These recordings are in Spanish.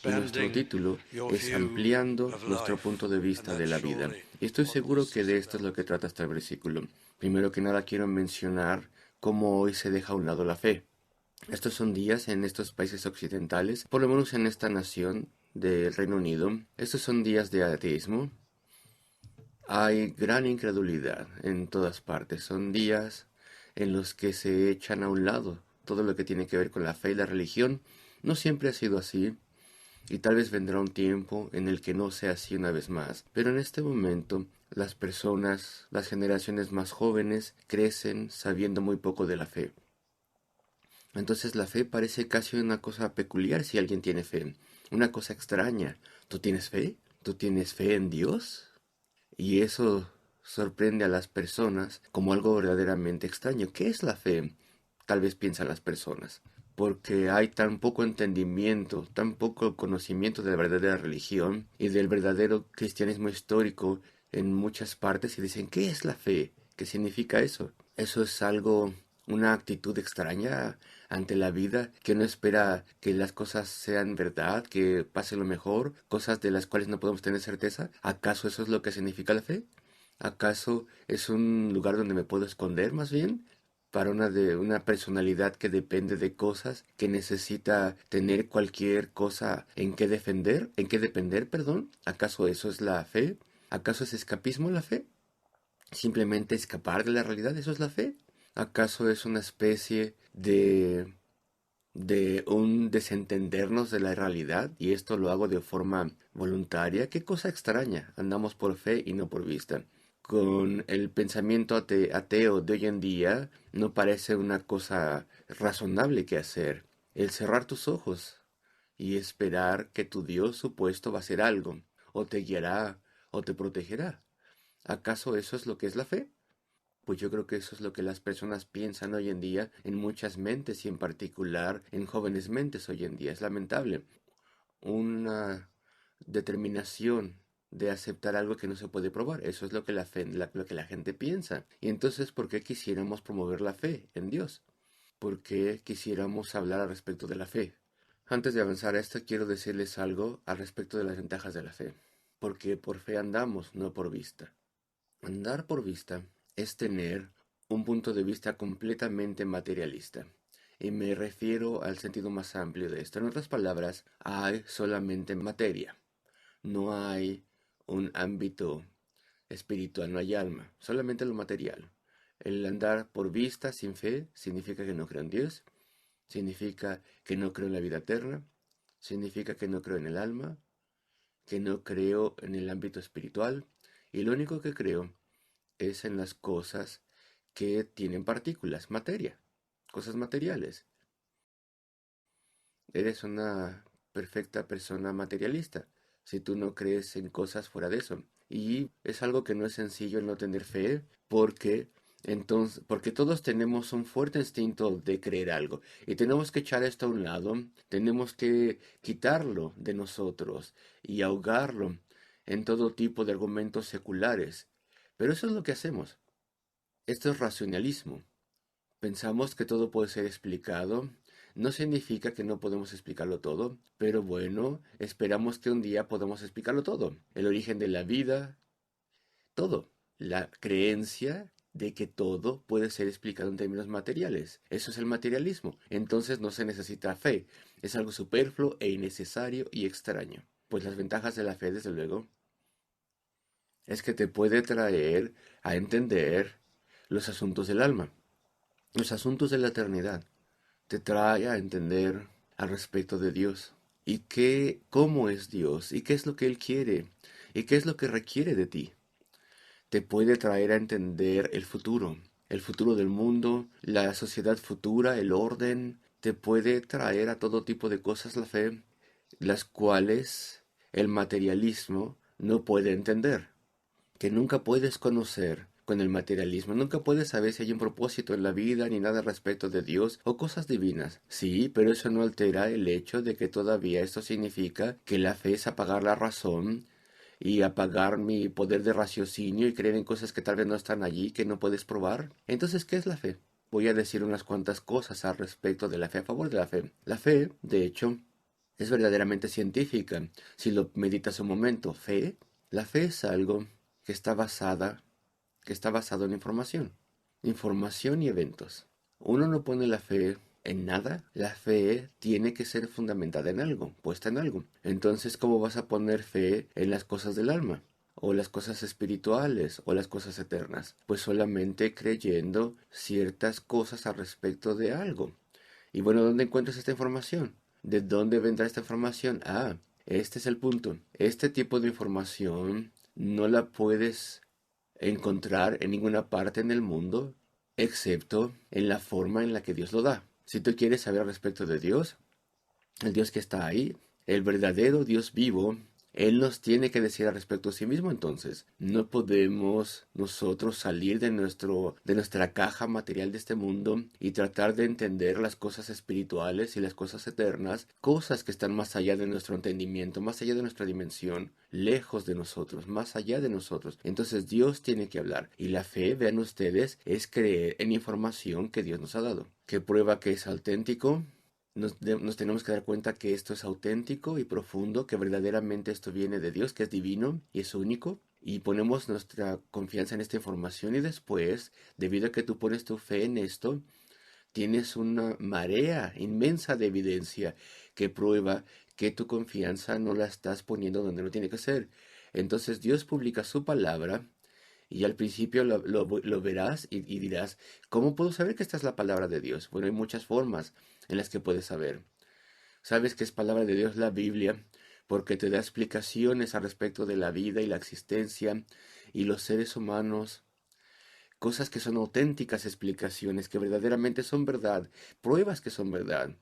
Y nuestro título es Ampliando nuestro punto de vista de la vida. Y estoy seguro que de esto es lo que trata este versículo. Primero que nada quiero mencionar cómo hoy se deja a un lado la fe. Estos son días en estos países occidentales, por lo menos en esta nación del Reino Unido, estos son días de ateísmo. Hay gran incredulidad en todas partes. Son días en los que se echan a un lado todo lo que tiene que ver con la fe y la religión. No siempre ha sido así, y tal vez vendrá un tiempo en el que no sea así una vez más. Pero en este momento, las personas, las generaciones más jóvenes, crecen sabiendo muy poco de la fe. Entonces la fe parece casi una cosa peculiar si alguien tiene fe. Una cosa extraña. ¿Tú tienes fe? ¿Tú tienes fe en Dios? Y eso sorprende a las personas como algo verdaderamente extraño. ¿Qué es la fe? Tal vez piensan las personas. Porque hay tan poco entendimiento, tan poco conocimiento de la verdadera religión y del verdadero cristianismo histórico en muchas partes y dicen, ¿qué es la fe? ¿Qué significa eso? Eso es algo, una actitud extraña ante la vida que no espera que las cosas sean verdad, que pase lo mejor, cosas de las cuales no podemos tener certeza. ¿Acaso eso es lo que significa la fe? ¿Acaso es un lugar donde me puedo esconder más bien? Para una personalidad que depende de cosas, que necesita tener cualquier cosa en qué depender, perdón. ¿Acaso eso es la fe? ¿Acaso es escapismo la fe? ¿Simplemente escapar de la realidad? ¿Eso es la fe? ¿Acaso es una especie de un desentendernos de la realidad y esto lo hago de forma voluntaria? Qué cosa extraña, andamos por fe y no por vista. Con el pensamiento ateo de hoy en día no parece una cosa razonable que hacer. El cerrar tus ojos y esperar que tu Dios supuesto va a hacer algo, o te guiará, o te protegerá. ¿Acaso eso es lo que es la fe? Pues yo creo que eso es lo que las personas piensan hoy en día en muchas mentes y en particular en jóvenes mentes hoy en día. Es lamentable. Una determinación de aceptar algo que no se puede probar. Eso es lo que lo que la gente piensa. Y entonces, ¿por qué quisiéramos promover la fe en Dios? ¿Por qué quisiéramos hablar al respecto de la fe? Antes de avanzar a esto, quiero decirles algo al respecto de las ventajas de la fe. Porque por fe andamos, no por vista. Andar por vista es tener un punto de vista completamente materialista. Y me refiero al sentido más amplio de esto. En otras palabras, hay solamente materia. No hay un ámbito espiritual, no hay alma, solamente lo material. El andar por vista sin fe significa que no creo en Dios, significa que no creo en la vida eterna, significa que no creo en el alma, que no creo en el ámbito espiritual, y lo único que creo es en las cosas que tienen partículas, materia, cosas materiales. Eres una perfecta persona materialista si tú no crees en cosas fuera de eso. Y es algo que no es sencillo el no tener fe porque todos tenemos un fuerte instinto de creer algo y tenemos que echar esto a un lado, tenemos que quitarlo de nosotros y ahogarlo en todo tipo de argumentos seculares. Pero eso es lo que hacemos. Esto es racionalismo. Pensamos que todo puede ser explicado. No significa que no podemos explicarlo todo, pero bueno, esperamos que un día podamos explicarlo todo. El origen de la vida, todo. La creencia de que todo puede ser explicado en términos materiales. Eso es el materialismo. Entonces no se necesita fe. Es algo superfluo e innecesario y extraño. Pues las ventajas de la fe, desde luego, es que te puede traer a entender los asuntos del alma, los asuntos de la eternidad. Te trae a entender al respecto de Dios y cómo es Dios y qué es lo que Él quiere y qué es lo que requiere de ti. Te puede traer a entender el futuro del mundo, la sociedad futura, el orden. Te puede traer a todo tipo de cosas la fe, las cuales el materialismo no puede entender, que nunca puedes conocer con el materialismo. Nunca puedes saber si hay un propósito en la vida ni nada respecto de Dios o cosas divinas. Sí, pero eso no altera el hecho de que todavía esto significa que la fe es apagar la razón y apagar mi poder de raciocinio y creer en cosas que tal vez no están allí, que no puedes probar. Entonces, ¿qué es la fe? Voy a decir unas cuantas cosas al respecto de la fe, a favor de la fe. La fe, de hecho, es verdaderamente científica. Si lo meditas un momento, fe, la fe es algo que que está basado en información y eventos. Uno no pone la fe en nada, la fe tiene que ser fundamentada en algo, puesta en algo. Entonces, ¿cómo vas a poner fe en las cosas del alma? O las cosas espirituales, o las cosas eternas. Pues solamente creyendo ciertas cosas al respecto de algo. Y bueno, ¿dónde encuentras esta información? ¿De dónde vendrá esta información? Ah, este es el punto. Este tipo de información no la puedes encontrar en ninguna parte en el mundo, excepto en la forma en la que Dios lo da. Si tú quieres saber al respecto de Dios, el Dios que está ahí, el verdadero Dios vivo, Él nos tiene que decir al respecto a sí mismo. Entonces no podemos nosotros salir de nuestra caja material de este mundo y tratar de entender las cosas espirituales y las cosas eternas, cosas que están más allá de nuestro entendimiento, más allá de nuestra dimensión, lejos de nosotros, más allá de nosotros. Entonces Dios tiene que hablar, y la fe, vean ustedes, es creer en información que Dios nos ha dado. ¿Qué prueba que es auténtico? Nos tenemos que dar cuenta que esto es auténtico y profundo, que verdaderamente esto viene de Dios, que es divino y es único. Y ponemos nuestra confianza en esta información, y después, debido a que tú pones tu fe en esto, tienes una marea inmensa de evidencia que prueba que tu confianza no la estás poniendo donde no tiene que ser. Entonces Dios publica su palabra, y al principio lo verás y dirás, ¿cómo puedo saber que esta es la palabra de Dios? Bueno, hay muchas formas en las que puedes saber. Sabes que es palabra de Dios la Biblia porque te da explicaciones al respecto de la vida y la existencia y los seres humanos, cosas que son auténticas explicaciones, que verdaderamente son verdad, pruebas que son verdad.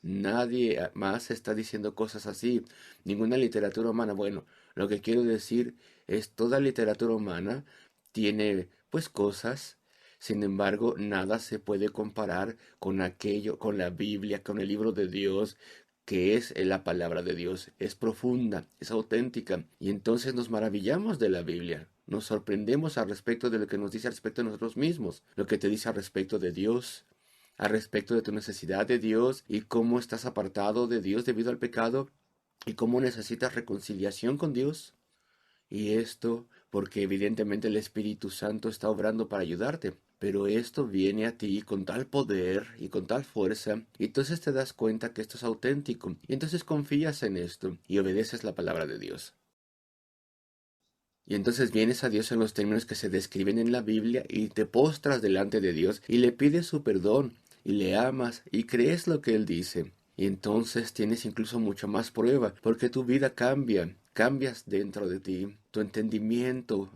Nadie más está diciendo cosas así, ninguna literatura humana. Bueno, lo que quiero decir es toda literatura humana tiene pues cosas, sin embargo, nada se puede comparar con aquello, con la Biblia, con el libro de Dios, que es la palabra de Dios. Es profunda, es auténtica, y entonces nos maravillamos de la Biblia. Nos sorprendemos al respecto de lo que nos dice al respecto de nosotros mismos, lo que te dice al respecto de Dios, al respecto de tu necesidad de Dios y cómo estás apartado de Dios debido al pecado y cómo necesitas reconciliación con Dios. Y esto porque evidentemente el Espíritu Santo está obrando para ayudarte. Pero esto viene a ti con tal poder y con tal fuerza, y entonces te das cuenta que esto es auténtico, y entonces confías en esto y obedeces la palabra de Dios. Y entonces vienes a Dios en los términos que se describen en la Biblia y te postras delante de Dios y le pides su perdón y le amas y crees lo que Él dice. Y entonces tienes incluso mucho más prueba porque tu vida cambia, cambias dentro de ti, tu entendimiento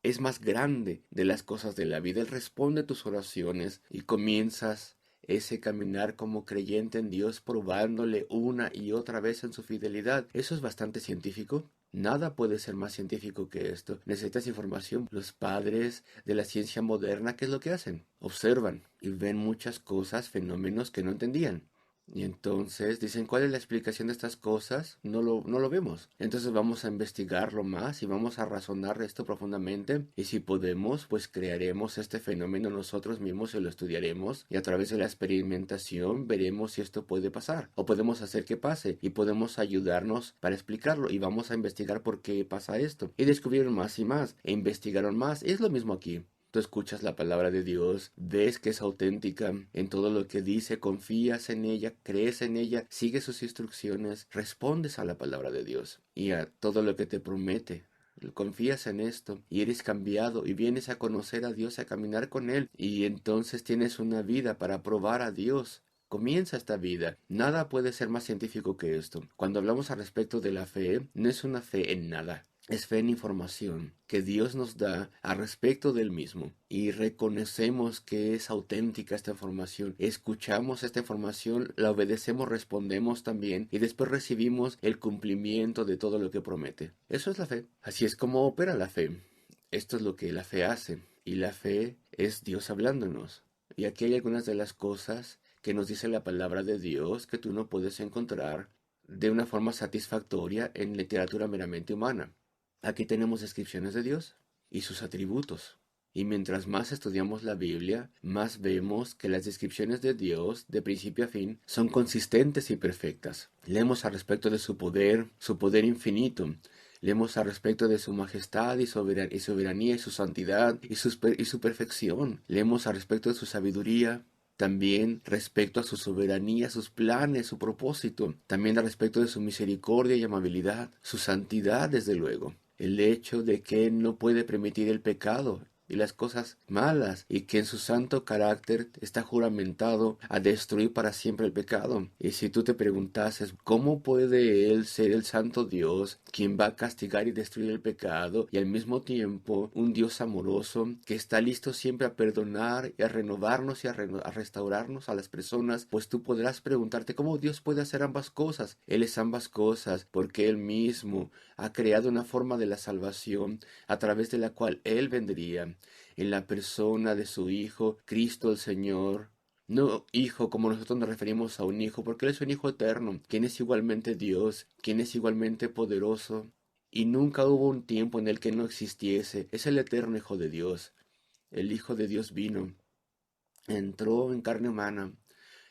es más grande de las cosas de la vida. Él responde tus oraciones y comienzas ese caminar como creyente en Dios, probándole una y otra vez en su fidelidad. Eso es bastante científico. Nada puede ser más científico que esto. Necesitas información. Los padres de la ciencia moderna, ¿qué es lo que hacen? Observan y ven muchas cosas, fenómenos que no entendían. Y entonces dicen, ¿cuál es la explicación de estas cosas? No lo vemos. Entonces vamos a investigarlo más y vamos a razonar esto profundamente. Y si podemos, pues crearemos este fenómeno nosotros mismos y lo estudiaremos. Y a través de la experimentación veremos si esto puede pasar. O podemos hacer que pase. Y podemos ayudarnos para explicarlo. Y vamos a investigar por qué pasa esto. Y descubrieron más y más. E investigaron más. Es lo mismo aquí. Tú escuchas la palabra de Dios, ves que es auténtica en todo lo que dice, confías en ella, crees en ella, sigues sus instrucciones, respondes a la palabra de Dios y a todo lo que te promete. Confías en esto y eres cambiado y vienes a conocer a Dios, a caminar con Él, y entonces tienes una vida para probar a Dios. Comienza esta vida. Nada puede ser más científico que esto. Cuando hablamos al respecto de la fe, no es una fe en nada. Es fe en información que Dios nos da al respecto del mismo, y reconocemos que es auténtica esta información, escuchamos esta información, la obedecemos, respondemos también y después recibimos el cumplimiento de todo lo que promete. Eso es la fe. Así es como opera la fe. Esto es lo que la fe hace, y la fe es Dios hablándonos. Y aquí hay algunas de las cosas que nos dice la palabra de Dios que tú no puedes encontrar de una forma satisfactoria en literatura meramente humana. Aquí tenemos descripciones de Dios y sus atributos. Y mientras más estudiamos la Biblia, más vemos que las descripciones de Dios, de principio a fin, son consistentes y perfectas. Leemos al respecto de su poder infinito. Leemos al respecto de su majestad y soberanía y su santidad y su perfección. Leemos al respecto de su sabiduría, también respecto a su soberanía, sus planes, su propósito. También al respecto de su misericordia y amabilidad, su santidad, desde luego. El hecho de que Él no puede permitir el pecado y las cosas malas, y que en su santo carácter está juramentado a destruir para siempre el pecado. Y si tú te preguntases, ¿cómo puede Él ser el santo Dios, quien va a castigar y destruir el pecado, y al mismo tiempo un Dios amoroso, que está listo siempre a perdonar y a renovarnos y a restaurarnos a las personas? Pues tú podrás preguntarte, ¿cómo Dios puede hacer ambas cosas? Él es ambas cosas, porque Él mismo ha creado una forma de la salvación a través de la cual Él vendría en la persona de su Hijo, Cristo el Señor. No hijo como nosotros nos referimos a un hijo, porque Él es un hijo eterno, quien es igualmente Dios, quien es igualmente poderoso. Y nunca hubo un tiempo en el que no existiese. Es el eterno Hijo de Dios. El Hijo de Dios vino, entró en carne humana,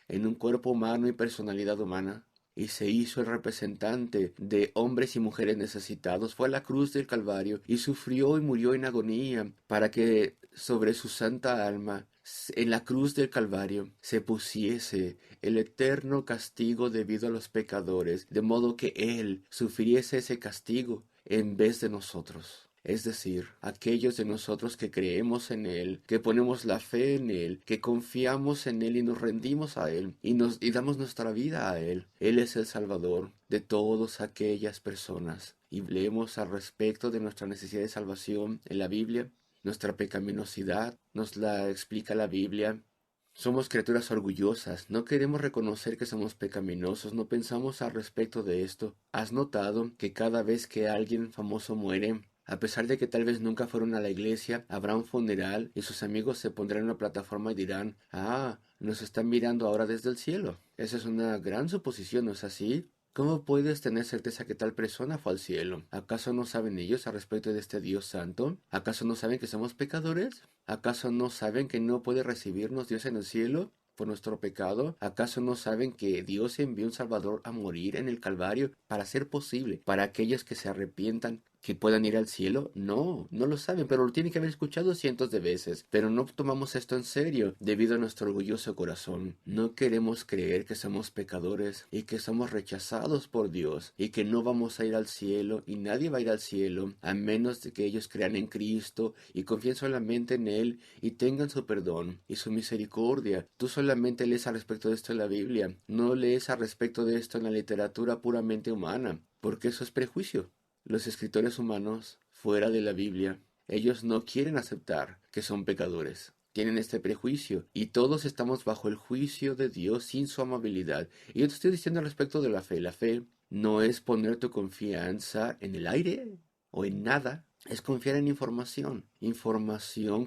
en un cuerpo humano y personalidad humana, y se hizo el representante de hombres y mujeres necesitados. Fue a la cruz del Calvario y sufrió y murió en agonía para que sobre su santa alma, en la cruz del Calvario, se pusiese el eterno castigo debido a los pecadores, de modo que Él sufriese ese castigo en vez de nosotros. Es decir, aquellos de nosotros que creemos en Él, que ponemos la fe en Él, que confiamos en Él y nos rendimos a Él y damos nuestra vida a Él. Él es el Salvador de todas aquellas personas. Y leemos al respecto de nuestra necesidad de salvación en la Biblia. Nuestra pecaminosidad nos la explica la Biblia. Somos criaturas orgullosas, no queremos reconocer que somos pecaminosos, no pensamos al respecto de esto. ¿Has notado que cada vez que alguien famoso muere, a pesar de que tal vez nunca fueron a la iglesia, habrá un funeral y sus amigos se pondrán en la plataforma y dirán, ah, nos están mirando ahora desde el cielo? Esa es una gran suposición, ¿no es así? ¿Cómo puedes tener certeza que tal persona fue al cielo? ¿Acaso no saben ellos al respecto de este Dios santo? ¿Acaso no saben que somos pecadores? ¿Acaso no saben que no puede recibirnos Dios en el cielo por nuestro pecado? ¿Acaso no saben que Dios envió un Salvador a morir en el Calvario para ser posible para aquellos que se arrepientan que puedan ir al cielo? No, no lo saben, pero lo tienen que haber escuchado cientos de veces. Pero no tomamos esto en serio debido a nuestro orgulloso corazón. No queremos creer que somos pecadores y que somos rechazados por Dios y que no vamos a ir al cielo y nadie va a ir al cielo a menos de que ellos crean en Cristo y confíen solamente en Él y tengan su perdón y su misericordia. Tú solamente lees al respecto de esto en la Biblia, no lees al respecto de esto en la literatura puramente humana, porque eso es prejuicio. Los escritores humanos, fuera de la Biblia, ellos no quieren aceptar que son pecadores. Tienen este prejuicio y todos estamos bajo el juicio de Dios sin su amabilidad. Y yo te estoy diciendo al respecto de la fe. La fe no es poner tu confianza en el aire o en nada. Es confiar en información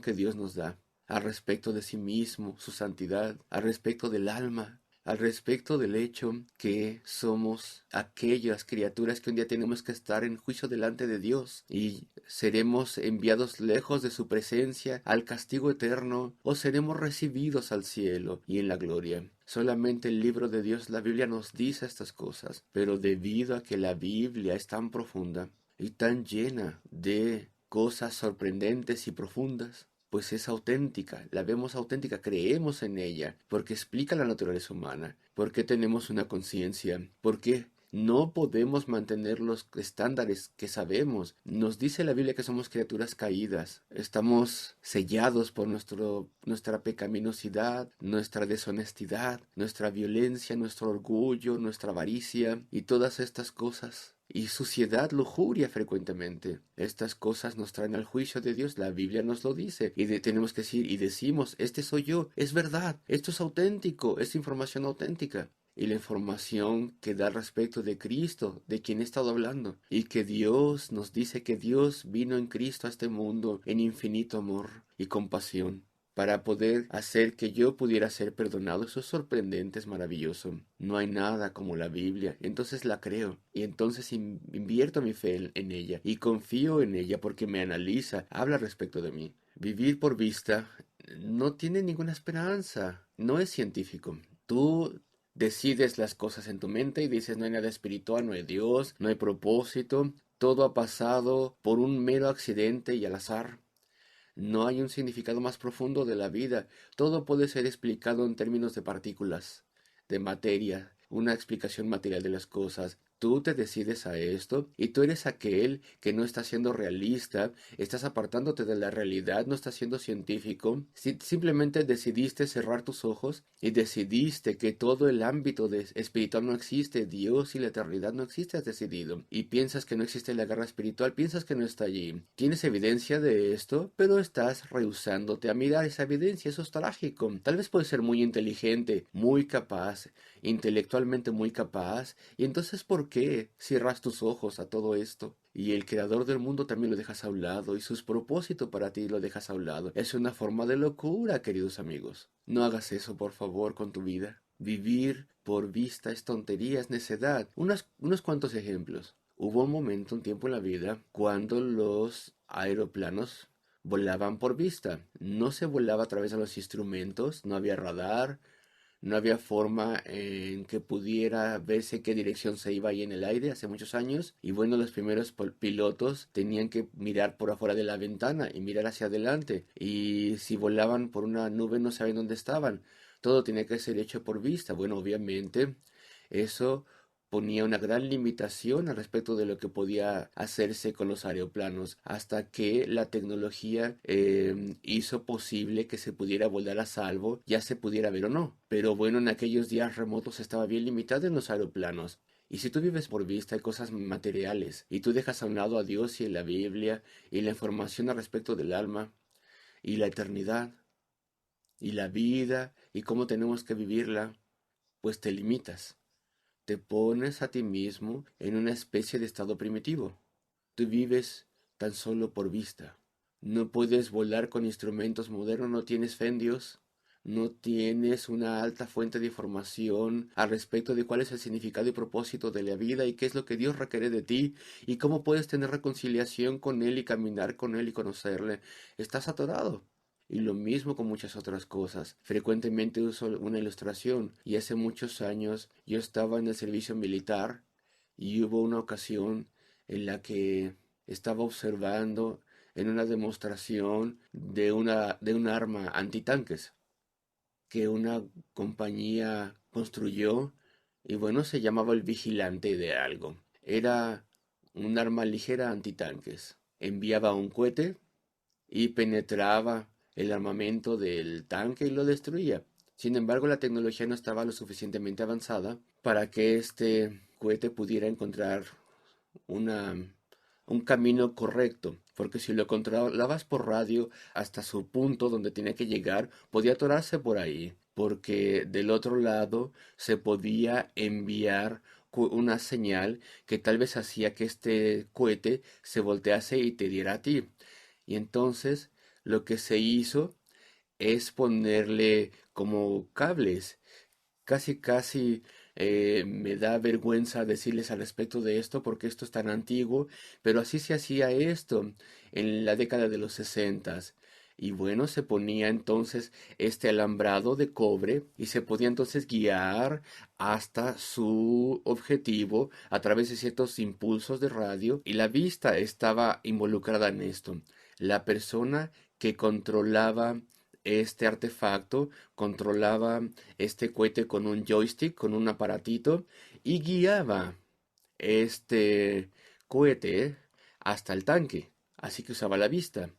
que Dios nos da al respecto de sí mismo, su santidad, al respecto del alma, al respecto del hecho que somos aquellas criaturas que un día tenemos que estar en juicio delante de Dios y seremos enviados lejos de su presencia al castigo eterno o seremos recibidos al cielo y en la gloria. Solamente el libro de Dios, la Biblia, nos dice estas cosas, pero debido a que la Biblia es tan profunda y tan llena de cosas sorprendentes y profundas, pues es auténtica, la vemos auténtica, creemos en ella, porque explica la naturaleza humana, porque tenemos una conciencia, porque no podemos mantener los estándares que sabemos. Nos dice la Biblia que somos criaturas caídas, estamos sellados por nuestra pecaminosidad, nuestra deshonestidad, nuestra violencia, nuestro orgullo, nuestra avaricia y todas estas cosas. Y suciedad, lujuria frecuentemente. Estas cosas nos traen al juicio de Dios. La Biblia nos lo dice. Y tenemos que decir y decimos, este soy yo, es verdad, esto es auténtico, es información auténtica. Y la información que da respecto de Cristo, de quien he estado hablando. Y que Dios nos dice que Dios vino en Cristo a este mundo en infinito amor y compasión, para poder hacer que yo pudiera ser perdonado. Eso es sorprendente, es maravilloso. No hay nada como la Biblia. Entonces la creo y entonces invierto mi fe en ella y confío en ella porque me analiza, habla respecto de mí. Vivir por vista no tiene ninguna esperanza, no es científico. Tú decides las cosas en tu mente y dices no hay nada espiritual, no hay Dios, no hay propósito, todo ha pasado por un mero accidente y al azar. No hay un significado más profundo de la vida. Todo puede ser explicado en términos de partículas, de materia, una explicación material de las cosas. Tú te decides a esto y tú eres aquel que no está siendo realista, estás apartándote de la realidad, no estás siendo científico. Simplemente decidiste cerrar tus ojos y decidiste que todo el ámbito espiritual no existe, Dios y la eternidad no existe, has decidido. Y piensas que no existe la guerra espiritual, piensas que no está allí. Tienes evidencia de esto, pero estás rehusándote a mirar esa evidencia, eso es trágico. Tal vez puedes ser muy inteligente, muy capaz, intelectualmente muy capaz, y entonces ¿por qué cierras tus ojos a todo esto? Y el creador del mundo también lo dejas a un lado, y sus propósitos para ti lo dejas a un lado. Es una forma de locura, queridos amigos. No hagas eso, por favor, con tu vida. Vivir por vista es tontería, es necedad. Unos cuantos ejemplos. Hubo un momento, un tiempo en la vida, cuando los aeroplanos volaban por vista. No se volaba a través de los instrumentos, no había radar, no había forma en que pudiera verse qué dirección se iba ahí en el aire hace muchos años. Y bueno, los primeros pilotos tenían que mirar por afuera de la ventana y mirar hacia adelante. Y si volaban por una nube no sabían dónde estaban. Todo tenía que ser hecho por vista. Bueno, obviamente eso ponía una gran limitación al respecto de lo que podía hacerse con los aeroplanos, hasta que la tecnología hizo posible que se pudiera volar a salvo, ya se pudiera ver o no. Pero bueno, en aquellos días remotos estaba bien limitado en los aeroplanos. Y si tú vives por vista hay cosas materiales, y tú dejas a un lado a Dios y la Biblia, y la información al respecto del alma, y la eternidad, y la vida, y cómo tenemos que vivirla, pues te limitas. Te pones a ti mismo en una especie de estado primitivo. Tú vives tan solo por vista. No puedes volar con instrumentos modernos, no tienes fe en Dios, no tienes una alta fuente de información al respecto de cuál es el significado y propósito de la vida y qué es lo que Dios requiere de ti y cómo puedes tener reconciliación con Él y caminar con Él y conocerle. Estás atorado. Y lo mismo con muchas otras cosas. Frecuentemente uso una ilustración y hace muchos años yo estaba en el servicio militar y hubo una ocasión en la que estaba observando en una demostración de un arma antitanques que una compañía construyó y bueno, se llamaba el vigilante de algo. Era un arma ligera antitanques. Enviaba un cohete y penetraba el armamento del tanque y lo destruía. Sin embargo, la tecnología no estaba lo suficientemente avanzada para que este cohete pudiera encontrar una, un camino correcto, porque si lo controlabas por radio hasta su punto donde tenía que llegar, podía atorarse por ahí, porque del otro lado se podía enviar una señal que tal vez hacía que este cohete se voltease y te diera a ti. Y entonces lo que se hizo es ponerle como cables. Casi, casi me da vergüenza decirles al respecto de esto porque esto es tan antiguo, pero así se hacía esto en la década de los sesentas. Y bueno, se ponía entonces este alambrado de cobre y se podía entonces guiar hasta su objetivo a través de ciertos impulsos de radio y la vista estaba involucrada en esto. La persona que controlaba este artefacto controlaba este cohete con un joystick, con un aparatito, y guiaba este cohete hasta el tanque. Así que usaba la vista.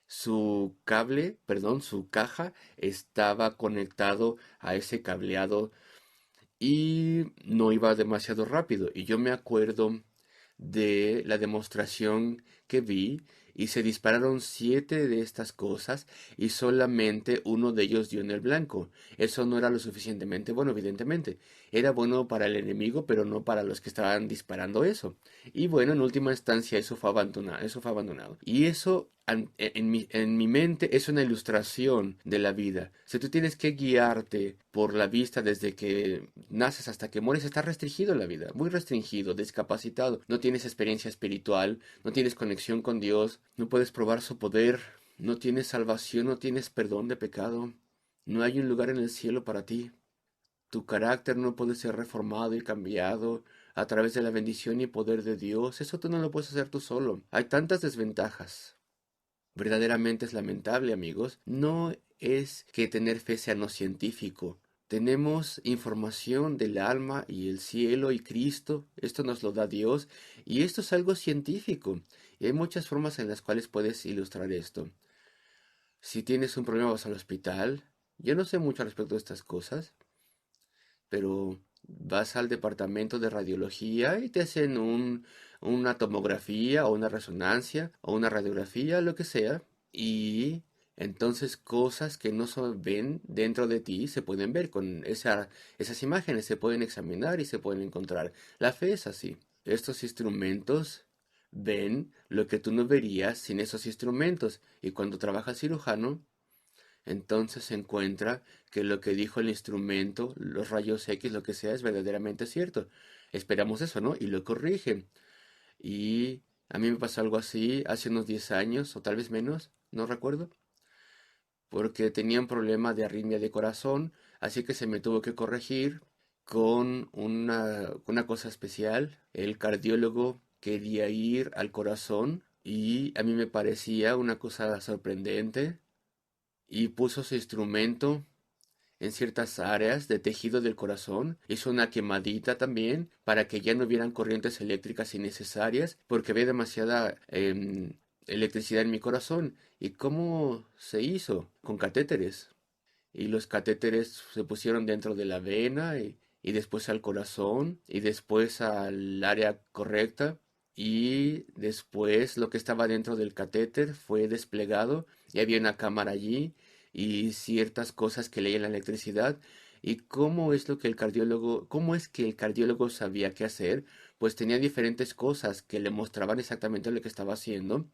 Su cable, perdón, su caja estaba conectado a ese cableado y no iba demasiado rápido. Y yo me acuerdo de la demostración que vi y se dispararon 7 de estas cosas y solamente uno de ellos dio en el blanco. Eso no era lo suficientemente bueno, evidentemente. Era bueno para el enemigo, pero no para los que estaban disparando eso. Y bueno, en última instancia eso fue abandonado, eso fue abandonado. Y eso en mi mente es una ilustración de la vida. Si tú tienes que guiarte por la vista desde que naces hasta que mueres, está restringido en la vida, muy restringido, discapacitado. No tienes experiencia espiritual, no tienes conexión con Dios, no puedes probar su poder. No tienes salvación, no tienes perdón de pecado. No hay un lugar en el cielo para ti. Tu carácter no puede ser reformado y cambiado a través de la bendición y poder de Dios. Eso tú no lo puedes hacer tú solo. Hay tantas desventajas. Verdaderamente es lamentable, amigos. No es que tener fe sea no científico. Tenemos información del alma y el cielo y Cristo. Esto nos lo da Dios. Y esto es algo científico. Y hay muchas formas en las cuales puedes ilustrar esto. Si tienes un problema vas al hospital. Yo no sé mucho al respecto de estas cosas, pero vas al departamento de radiología y te hacen una tomografía o una resonancia o una radiografía, lo que sea, y entonces cosas que no se ven dentro de ti se pueden ver con esas imágenes, se pueden examinar y se pueden encontrar. La fe es así. Estos instrumentos ven lo que tú no verías sin esos instrumentos, y cuando trabaja el cirujano, entonces se encuentra que lo que dijo el instrumento, los rayos X, lo que sea, es verdaderamente cierto. Esperamos eso, ¿no? Y lo corrigen. Y a mí me pasó algo así hace unos 10 años, o tal vez menos, no recuerdo, porque tenía un problema de arritmia de corazón, así que se me tuvo que corregir con una cosa especial. El cardiólogo quería ir al corazón y a mí me parecía una cosa sorprendente y puso su instrumento en ciertas áreas de tejido del corazón. Hizo una quemadita también para que ya no hubieran corrientes eléctricas innecesarias porque había demasiada electricidad en mi corazón. ¿Y cómo se hizo? Con catéteres. Y los catéteres se pusieron dentro de la vena y después al corazón y después al área correcta. Y después lo que estaba dentro del catéter fue desplegado y había una cámara allí y ciertas cosas que leían la electricidad. ¿Y cómo es lo que cómo es que el cardiólogo sabía qué hacer? Pues tenía diferentes cosas que le mostraban exactamente lo que estaba haciendo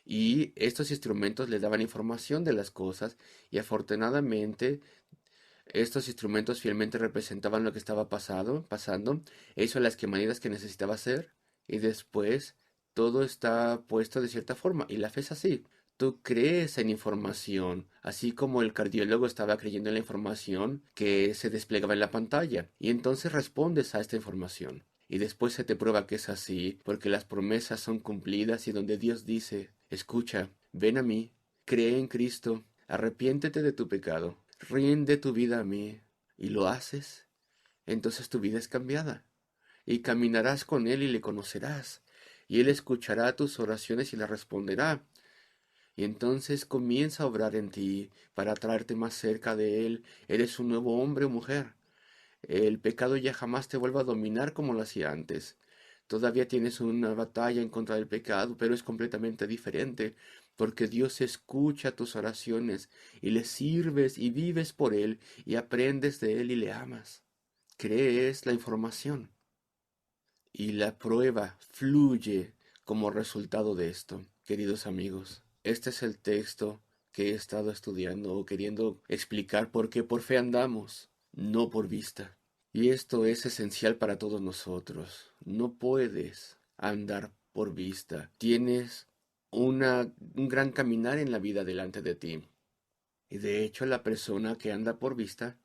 y estos instrumentos le daban información de las cosas y afortunadamente estos instrumentos fielmente representaban lo que estaba pasando, e hizo las quemaditas que necesitaba hacer y después todo está puesto de cierta forma y la fe es así. Tú crees en información, así como el cardiólogo estaba creyendo en la información que se desplegaba en la pantalla, y entonces respondes a esta información. Y después se te prueba que es así, porque las promesas son cumplidas y donde Dios dice, escucha, ven a mí, cree en Cristo, arrepiéntete de tu pecado, rinde tu vida a mí, y lo haces, entonces tu vida es cambiada, y caminarás con Él y le conocerás, y Él escuchará tus oraciones y las responderá, y entonces comienza a obrar en ti para traerte más cerca de Él. Eres un nuevo hombre o mujer. El pecado ya jamás te vuelve a dominar como lo hacía antes. Todavía tienes una batalla en contra del pecado, pero es completamente diferente, porque Dios escucha tus oraciones y le sirves y vives por Él y aprendes de Él y le amas. Crees la información y la prueba fluye como resultado de esto, queridos amigos. Este es el texto que he estado estudiando o queriendo explicar porque por fe andamos, no por vista. Y esto es esencial para todos nosotros. No puedes andar por vista. Tienes un gran caminar en la vida delante de ti. Y de hecho la persona que anda por vista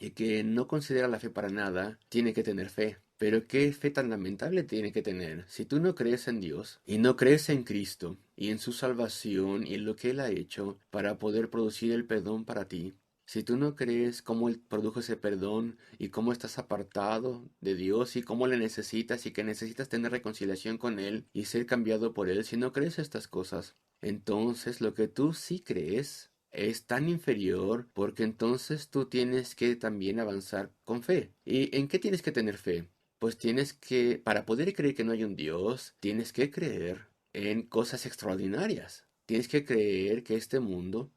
y que no considera la fe para nada, tiene que tener fe. Pero qué fe tan lamentable tiene que tener. Si tú no crees en Dios y no crees en Cristo y en su salvación y en lo que Él ha hecho para poder producir el perdón para ti, si tú no crees cómo Él produjo ese perdón y cómo estás apartado de Dios y cómo le necesitas y que necesitas tener reconciliación con Él y ser cambiado por Él, si no crees estas cosas, entonces lo que tú sí crees es tan inferior porque entonces tú tienes que también avanzar con fe. ¿Y en qué tienes que tener fe? Pues tienes que, para poder creer que no hay un Dios, tienes que creer en cosas extraordinarias. Tienes que creer que este mundo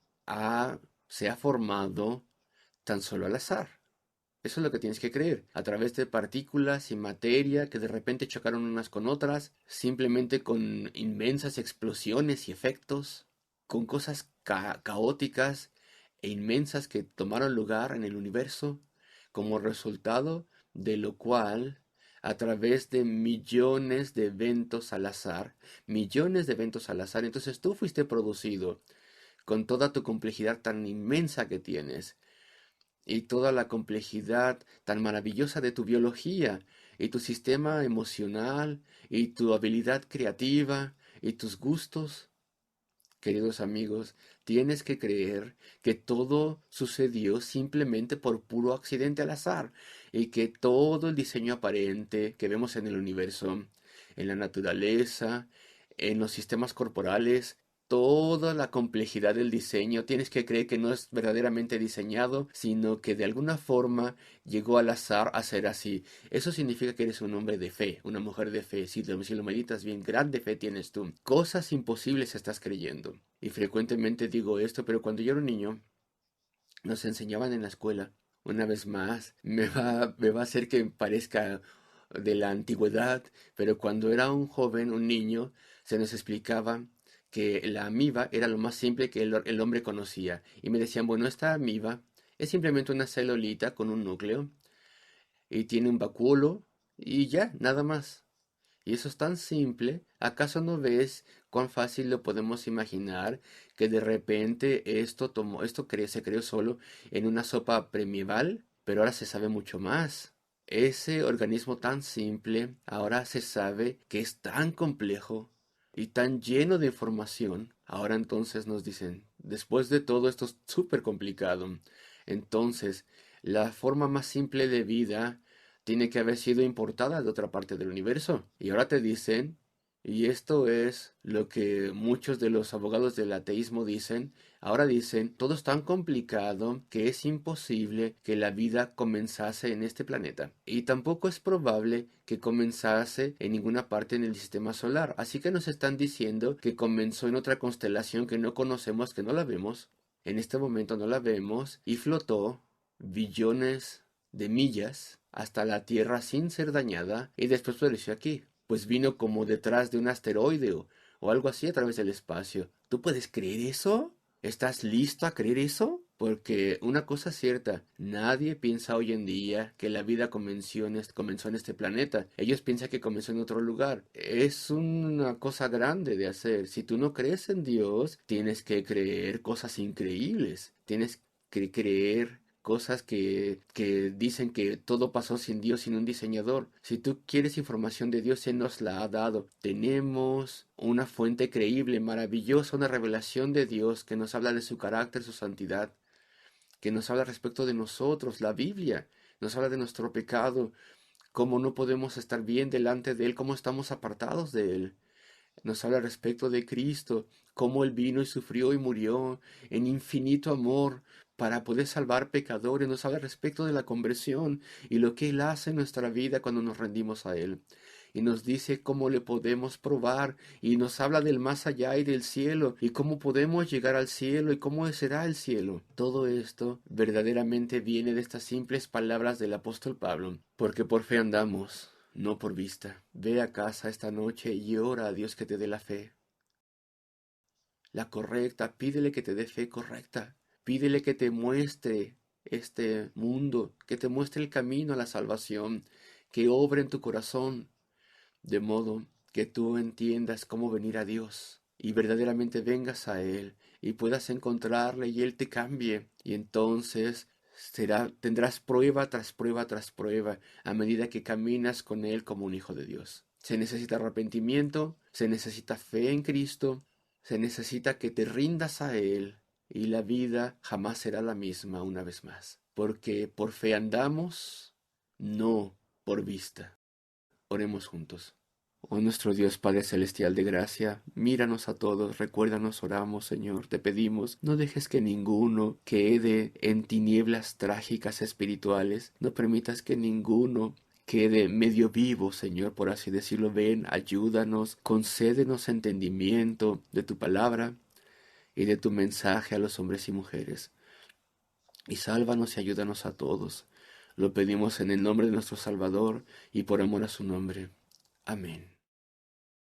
se ha formado tan solo al azar. Eso es lo que tienes que creer, a través de partículas y materia que de repente chocaron unas con otras, simplemente con inmensas explosiones y efectos, con cosas caóticas e inmensas que tomaron lugar en el universo, como resultado de lo cual, a través de millones de eventos al azar, entonces tú fuiste producido con toda tu complejidad tan inmensa que tienes, y toda la complejidad tan maravillosa de tu biología, y tu sistema emocional, y tu habilidad creativa, y tus gustos. Queridos amigos, tienes que creer que todo sucedió simplemente por puro accidente al azar y que todo el diseño aparente que vemos en el universo, en la naturaleza, en los sistemas corporales, toda la complejidad del diseño, tienes que creer que no es verdaderamente diseñado, sino que de alguna forma llegó al azar a ser así. Eso significa que eres un hombre de fe, una mujer de fe. Si lo meditas bien, grande fe tienes tú. Cosas imposibles estás creyendo. Y frecuentemente digo esto, pero cuando yo era un niño, nos enseñaban en la escuela. Una vez más, me va a hacer que parezca de la antigüedad, pero cuando era un joven, un niño, se nos explicaba que la amiba era lo más simple que el hombre conocía. Y me decían, bueno, esta amiba es simplemente una celulita con un núcleo y tiene un vacuolo y ya, nada más. Y eso es tan simple. ¿Acaso no ves cuán fácil lo podemos imaginar que de repente se creó solo en una sopa medieval, pero ahora se sabe mucho más? Ese organismo tan simple ahora se sabe que es tan complejo y tan lleno de información. Ahora entonces nos dicen, después de todo esto es súper complicado. Entonces, la forma más simple de vida tiene que haber sido importada de otra parte del universo. Y ahora te dicen, y esto es lo que muchos de los abogados del ateísmo dicen, ahora dicen, todo es tan complicado que es imposible que la vida comenzase en este planeta. Y tampoco es probable que comenzase en ninguna parte en el sistema solar. Así que nos están diciendo que comenzó en otra constelación que no conocemos, que no la vemos. En este momento no la vemos y flotó billones de millas hasta la Tierra sin ser dañada y después floreció aquí. Pues vino como detrás de un asteroide o algo así a través del espacio. ¿Tú puedes creer eso? ¿Estás listo a creer eso? Porque una cosa es cierta, nadie piensa hoy en día que la vida comenzó en este planeta. Ellos piensan que comenzó en otro lugar. Es una cosa grande de hacer. Si tú no crees en Dios, tienes que creer cosas increíbles. Tienes que creer cosas que dicen que todo pasó sin Dios, sin un diseñador. Si tú quieres información de Dios, Él nos la ha dado. Tenemos una fuente creíble, maravillosa, una revelación de Dios que nos habla de su carácter, su santidad, que nos habla respecto de nosotros, la Biblia. Nos habla de nuestro pecado, cómo no podemos estar bien delante de Él, cómo estamos apartados de Él. Nos habla respecto de Cristo, cómo Él vino y sufrió y murió en infinito amor para poder salvar pecadores. Nos habla respecto de la conversión y lo que Él hace en nuestra vida cuando nos rendimos a Él. Y nos dice cómo le podemos probar y nos habla del más allá y del cielo y cómo podemos llegar al cielo y cómo será el cielo. Todo esto verdaderamente viene de estas simples palabras del apóstol Pablo, porque por fe andamos, no por vista. Ve a casa esta noche y ora a Dios que te dé la fe. La correcta, pídele que te dé fe correcta. Pídele que te muestre este mundo, que te muestre el camino a la salvación, que obre en tu corazón, de modo que tú entiendas cómo venir a Dios y verdaderamente vengas a Él y puedas encontrarle y Él te cambie. Y entonces tendrás prueba tras prueba tras prueba a medida que caminas con Él como un hijo de Dios. Se necesita arrepentimiento, se necesita fe en Cristo, se necesita que te rindas a Él y la vida jamás será la misma una vez más. Porque por fe andamos, no por vista. Oremos juntos. Oh nuestro Dios Padre Celestial de gracia, míranos a todos, recuérdanos, oramos, Señor, te pedimos, no dejes que ninguno quede en tinieblas trágicas espirituales, no permitas que ninguno quede medio vivo, Señor, por así decirlo. Ven, ayúdanos, concédenos entendimiento de tu palabra y de tu mensaje a los hombres y mujeres, y sálvanos y ayúdanos a todos. Lo pedimos en el nombre de nuestro Salvador y por amor a su nombre. Amén.